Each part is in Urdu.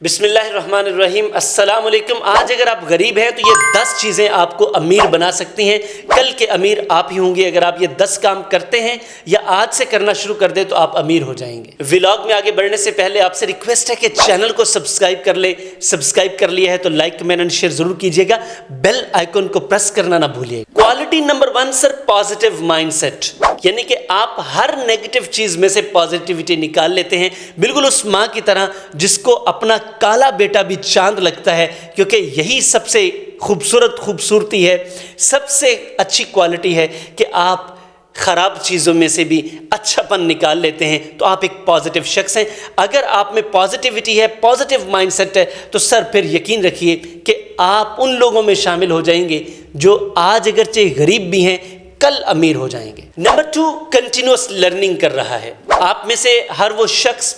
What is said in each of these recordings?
بسم اللہ الرحمن الرحیم۔ السلام علیکم۔ آج اگر آپ غریب ہیں تو یہ 10 چیزیں آپ کو امیر بنا سکتی ہیں۔ کل کے امیر آپ ہی ہوں گے اگر آپ یہ 10 کام کرتے ہیں یا آج سے کرنا شروع کر دیں تو آپ امیر ہو جائیں گے۔ ولاگ میں آگے بڑھنے سے پہلے آپ سے ریکویسٹ ہے کہ چینل کو سبسکرائب کر لیں۔ سبسکرائب کر لیا ہے تو لائک کمنٹ اینڈ شیئر ضرور کیجیے گا، بیل آئیکن کو پریس کرنا نہ بھولیے۔ کوالٹی نمبر 1 سر، پازیٹیو مائنڈ سیٹ، یعنی کہ آپ ہر نیگیٹو چیز میں سے پازیٹیوٹی نکال لیتے ہیں، بالکل اس ماں کی طرح جس کو اپنا کالا بیٹا بھی چاند لگتا ہے، کیونکہ یہی سب سے خوبصورتی ہے، سب سے اچھی کوالٹی ہے کہ آپ خراب چیزوں میں سے بھی اچھا پن نکال لیتے ہیں، تو آپ ایک پازیٹیو شخص ہیں۔ اگر آپ میں پازیٹیوٹی ہے، پازیٹیو مائنڈ سیٹ ہے، تو سر پھر یقین رکھیے کہ آپ ان لوگوں میں شامل ہو جائیں گے جو آج اگرچہ غریب بھی ہیں، کل امیر ہو جائیں گے۔ نمبر 2، کنٹینیوس لرننگ کر رہا ہے۔ آپ میں سے ہر وہ شخص،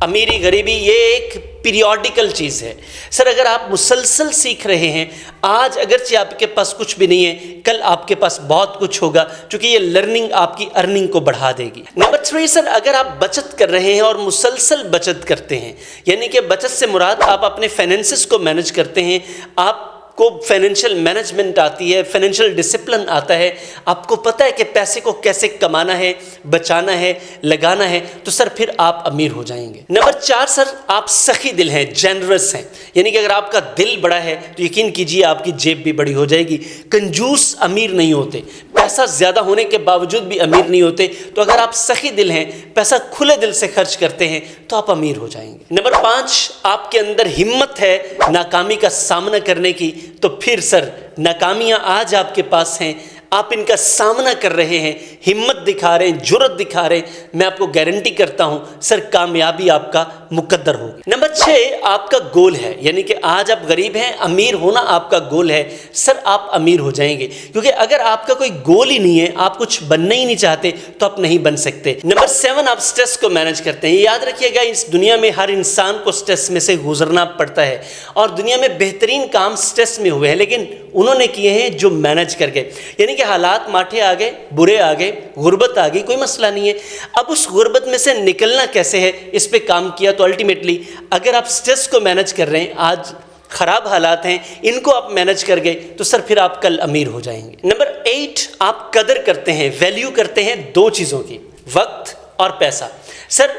امیری غریبی یہ ایک پیریوڈیکل چیز ہے۔ سر اگر آپ مسلسل سیکھ رہے ہیں، آج اگرچہ آپ کے پاس کچھ بھی نہیں ہے، کل آپ کے پاس بہت کچھ ہوگا، چونکہ یہ لرننگ آپ کی ارننگ کو بڑھا دے گی۔ نمبر 3 سر، اگر آپ بچت کر رہے ہیں اور مسلسل بچت کرتے ہیں، یعنی کہ بچت سے مراد آپ اپنے فائنینسز کو مینج کرتے ہیں، آپ کو فائنینشیل مینجمنٹ آتی ہے، فائنینشیل ڈسپلن آتا ہے، آپ کو پتہ ہے کہ پیسے کو کیسے کمانا ہے، بچانا ہے، لگانا ہے، تو سر پھر آپ امیر ہو جائیں گے۔ نمبر 4 سر، آپ سخی دل ہیں، جنرس ہیں، یعنی کہ اگر آپ کا دل بڑا ہے تو یقین کیجیے آپ کی جیب بھی بڑی ہو جائے گی۔ کنجوس امیر نہیں ہوتے، پیسہ زیادہ ہونے کے باوجود بھی امیر نہیں ہوتے، تو اگر آپ سخی دل ہیں، پیسہ کھلے دل سے خرچ کرتے ہیں تو آپ امیر ہو جائیں گے۔ نمبر 5، آپ کے اندر ہمت ہے ناکامی کا سامنا کرنے کی، تو پھر سر ناکامیاں آج آپ کے پاس ہیں، آپ ان کا سامنا کر رہے ہیں، ہمت دکھا رہے ہیں، جرأت دکھا رہے ہیں، میں آپ کو گارنٹی کرتا ہوں سر کامیابی آپ کا مقدر ہوگی۔ نمبر 6، آپ کا گول ہے، یعنی کہ آج آپ غریب ہیں، امیر ہونا آپ کا گول ہے، سر آپ امیر ہو جائیں گے، کیونکہ اگر آپ کا کوئی گول ہی نہیں ہے، آپ کچھ بننا ہی نہیں چاہتے تو آپ نہیں بن سکتے۔ نمبر 7، آپ سٹریس کو مینج کرتے ہیں۔ یاد رکھیے گا اس دنیا میں ہر انسان کو سٹریس میں سے گزرنا پڑتا ہے، اور دنیا میں بہترین کام سٹریس میں ہوئے ہیں، لیکن انہوں نے کیے ہیں جو مینج کر گئے، یعنی کہ حالات ماٹھے آ گئے، برے آ گئے، غربت آ گئی، کوئی مسئلہ نہیں ہے، اب اس غربت میں سے نکلنا کیسے ہے، اس پہ کام کیا تو الٹیمیٹلی اگر آپ سٹریس کو مینج کر رہے ہیں، آج خراب حالات ہیں، ان کو آپ مینج کر گئے تو سر پھر آپ کل امیر ہو جائیں گے۔ نمبر 8، آپ قدر کرتے ہیں، ویلیو کرتے ہیں 2 چیزوں کی، وقت اور پیسہ۔ سر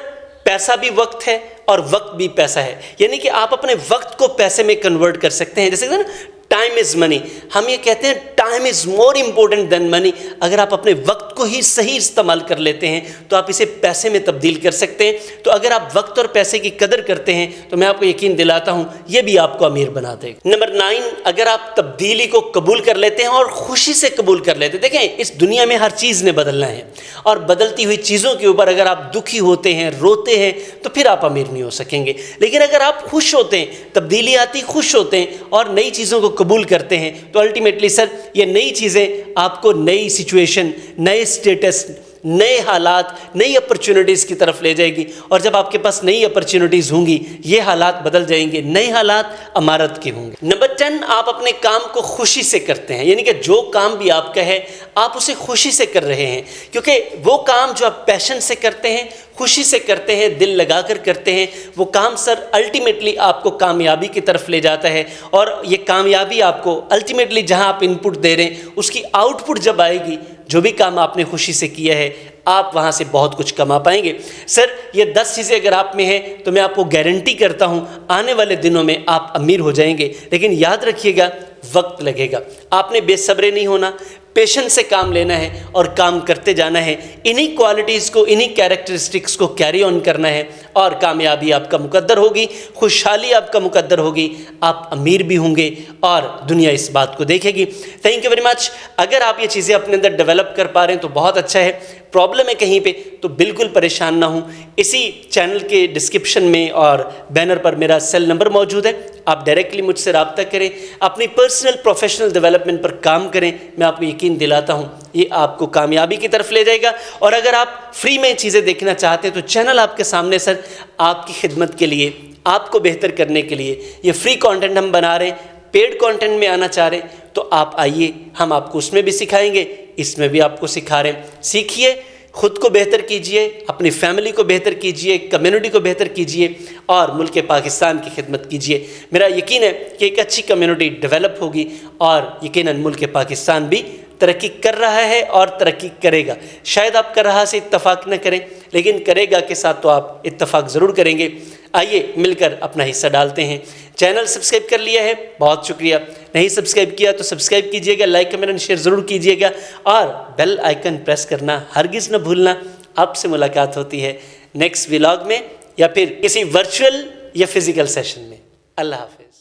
پیسہ بھی وقت ہے اور وقت بھی پیسہ ہے، یعنی کہ آپ اپنے وقت کو پیسے میں کنورٹ کر سکتے ہیں، جیسے نا ٹائم از منی، ہم یہ کہتے ہیں ٹائم از مور امپورٹنٹ دین منی۔ اگر آپ اپنے وقت کو ہی صحیح استعمال کر لیتے ہیں تو آپ اسے پیسے میں تبدیل کر سکتے ہیں۔ تو اگر آپ وقت اور پیسے کی قدر کرتے ہیں تو میں آپ کو یقین دلاتا ہوں یہ بھی آپ کو امیر بنا دے گا۔ نمبر 9، اگر آپ تبدیلی کو قبول کر لیتے ہیں اور خوشی سے قبول کر لیتے ہیں، دیکھیں اس دنیا میں ہر چیز نے بدلنا ہے، اور بدلتی ہوئی چیزوں کے اوپر اگر آپ دکھی ہوتے ہیں، روتے ہیں، تو پھر آپ امیر نہیں ہو سکیں گے۔ لیکن اگر آپ خوش ہوتے ہیں، تبدیلی آتی خوش ہوتے ہیں اور نئی چیزوں کو قبول کرتے ہیں، تو الٹیمیٹلی سر یہ نئی چیزیں آپ کو نئی سچویشن، نئے سٹیٹس، نئے حالات، نئی اپرچونٹیز کی طرف لے جائے گی، اور جب آپ کے پاس نئی اپرچونٹیز ہوں گی یہ حالات بدل جائیں گے، نئے حالات امارت کے ہوں گے۔ نمبر 10، آپ اپنے کام کو خوشی سے کرتے ہیں، یعنی کہ جو کام بھی آپ کا ہے آپ اسے خوشی سے کر رہے ہیں، کیونکہ وہ کام جو آپ پیشن سے کرتے ہیں، خوشی سے کرتے ہیں، دل لگا کر کرتے ہیں، وہ کام سر الٹیمیٹلی آپ کو کامیابی کی طرف لے جاتا ہے، اور یہ کامیابی آپ کو الٹیمیٹلی جہاں آپ ان پٹ دے رہے ہیں اس کی آؤٹ پٹ جب آئے گی، جو بھی کام آپ نے خوشی سے کیا ہے آپ وہاں سے بہت کچھ کما پائیں گے۔ سر یہ 10 چیزیں اگر آپ میں ہیں تو میں آپ کو گارنٹی کرتا ہوں آنے والے دنوں میں آپ امیر ہو جائیں گے، لیکن یاد رکھیے گا وقت لگے گا، آپ نے بے صبرے نہیں ہونا، پیشنس سے کام لینا ہے اور کام کرتے جانا ہے، انہی کوالٹیز کو، انہی کیریکٹرسٹکس کو کیری آن کرنا ہے، اور کامیابی آپ کا مقدر ہوگی، خوشحالی آپ کا مقدر ہوگی، آپ امیر بھی ہوں گے اور دنیا اس بات کو دیکھے گی۔ Thank you very much. اگر آپ یہ چیزیں اپنے اندر ڈیولپ کر پا رہے ہیں تو بہت اچھا ہے، پرابلم ہے کہیں پہ تو بالکل پریشان نہ ہوں، اسی چینل کے ڈسکرپشن میں اور بینر پر میرا سیل نمبر موجود ہے، آپ ڈائریکٹلی مجھ سے رابطہ کریں، اپنی پرسنل پروفیشنل ڈیولپمنٹ پر کام کریں، میں آپ کو یقین دلاتا ہوں یہ آپ کو کامیابی کی طرف لے جائے گا۔ اور اگر آپ فری میں چیزیں دیکھنا چاہتے ہیں تو چینل آپ کے سامنے سر آپ کی خدمت کے لیے، آپ کو بہتر کرنے کے لیے یہ فری کانٹینٹ ہم بنا رہے ہیں۔ پیڈ کانٹینٹ میں آنا چاہ رہے ہیں تو آپ آئیے، ہم آپ کو اس میں بھی سکھائیں گے، اس میں بھی آپ کو سکھا رہے ہیں، سیکھیے، خود کو بہتر کیجئے، اپنی فیملی کو بہتر کیجئے، کمیونٹی کو بہتر کیجئے اور ملک پاکستان کی خدمت کیجئے۔ میرا یقین ہے کہ ایک اچھی کمیونٹی ڈیولپ ہوگی اور یقیناً ملک پاکستان بھی ترقی کر رہا ہے اور ترقی کرے گا۔ شاید آپ کر رہا سے اتفاق نہ کریں، لیکن کرے گا کے ساتھ تو آپ اتفاق ضرور کریں گے۔ آئیے مل کر اپنا حصہ ڈالتے ہیں۔ چینل سبسکرائب کر لیا ہے، بہت شکریہ۔ نہیں سبسکرائب کیا تو سبسکرائب کیجئے گا، لائک کمنٹ شیئر ضرور کیجئے گا اور بیل آئیکن پریس کرنا ہرگز نہ بھولنا۔ آپ سے ملاقات ہوتی ہے نیکسٹ ولاگ میں یا پھر کسی ورچوئل یا فزیکل سیشن میں۔ اللہ حافظ۔